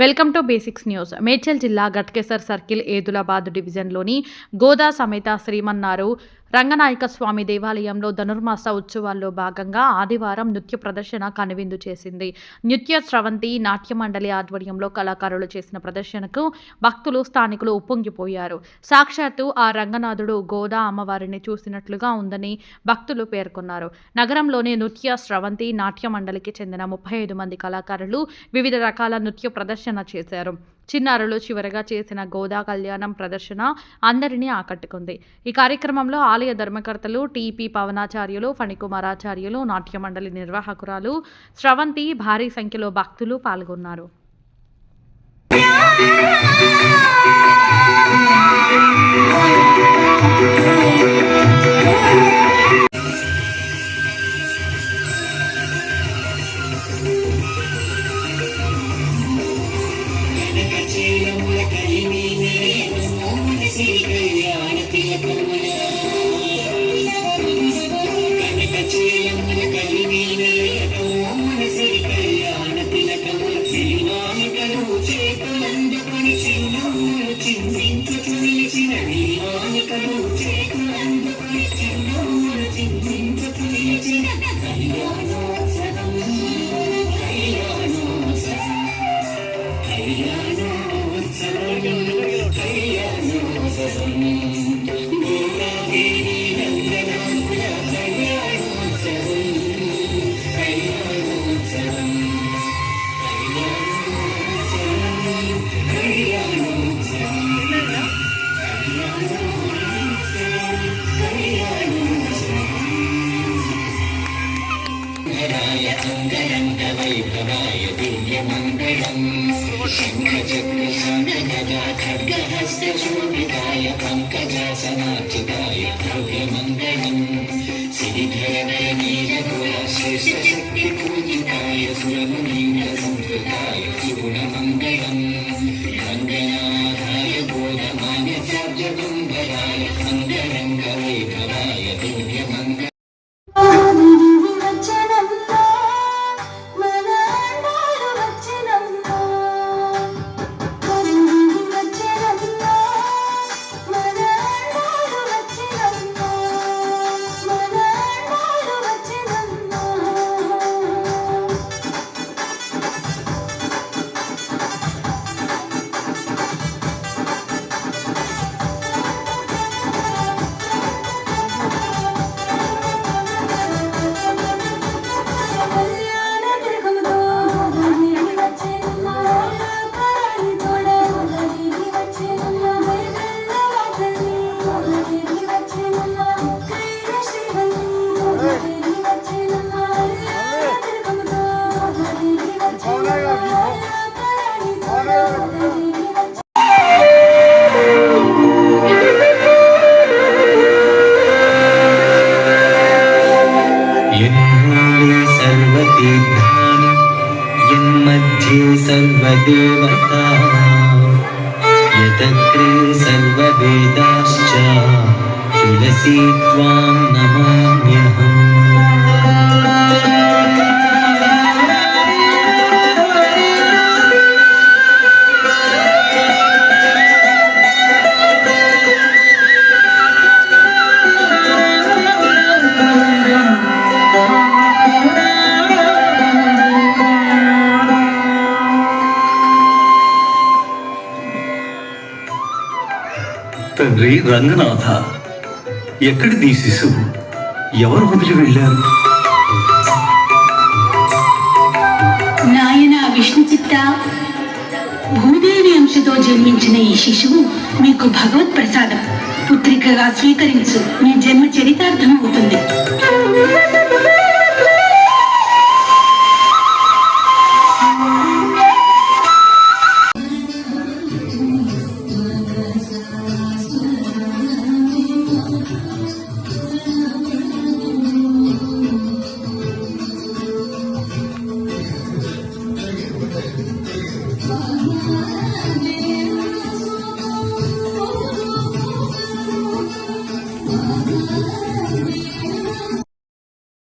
Welcome to basics news. Medchal జిల్లా Ghatkesar circle Edulabad డివిజన్లోని గోదా సమేత శ్రీమన్నారు రంగనాయక స్వామి దేవాలయంలో ధనుర్మాస ఉత్సవాల్లో భాగంగా ఆదివారం నృత్య ప్రదర్శన కనువిందు చేసింది. నృత్య స్రవంతి నాట్య మండలి ఆధ్వర్యంలో కళాకారులు చేసిన ప్రదర్శనకు భక్తులు స్థానికులు ఉప్పొంగిపోయారు. సాక్షాత్తు ఆ రంగనాథుడు గోదా అమ్మవారిని చూసినట్లుగా ఉందని భక్తులు పేర్కొన్నారు. నగరంలోని నృత్య స్రవంతి నాట్య మండలికి చెందిన 35 మంది కళాకారులు వివిధ రకాల నృత్య ప్రదర్శన చేశారు. చిన్నారులు చివరగా చేసిన గోదా కళ్యాణం ప్రదర్శన అందరినీ ఆకట్టుకుంది. ఈ కార్యక్రమంలో ఆలయ ధర్మకర్తలు టీపీ పవనాచార్యులు, ఫణికుమారాచార్యులు, నాట్య మండలి నిర్వాహకురాలు స్రవంతి, భారీ సంఖ్యలో భక్తులు పాల్గొన్నారు. వైభవాయ దివ్యమంగళం శంఖచక్రగదాఖడ్గహస్తశోభితాయ పంకజాసనార్చితాయ భవ్యమంగళం శ్రీధరవర నీలగోళ శ్రేష్ఠశక్తి పూజితాయ సురమునీంద్ర సంస్కృతాయ సుగుణమంగళం రంగనాథాయ గోధమాన్యసాబ్జగంధరాయ అంగరంగ వైభవాయ దివ్యమంగళం. यन्मध्ये सर्वदेवता यदग्रे सर्ववेदाश्च तुलसी त्वां नमाम्यहम्. తండ్రి రంగనాథ, ఎక్కడిది శిశువు? ఎవరు వదిలి వెళ్ళారు? నాయన విష్ణు చిత్త, భూదేవి అంశతో జన్మించిన ఈ శిశువు మీకు భగవత్ ప్రసాదం. పుత్రికగా స్వీకరించు, మీ జన్మ చరితార్థం అవుతుంది.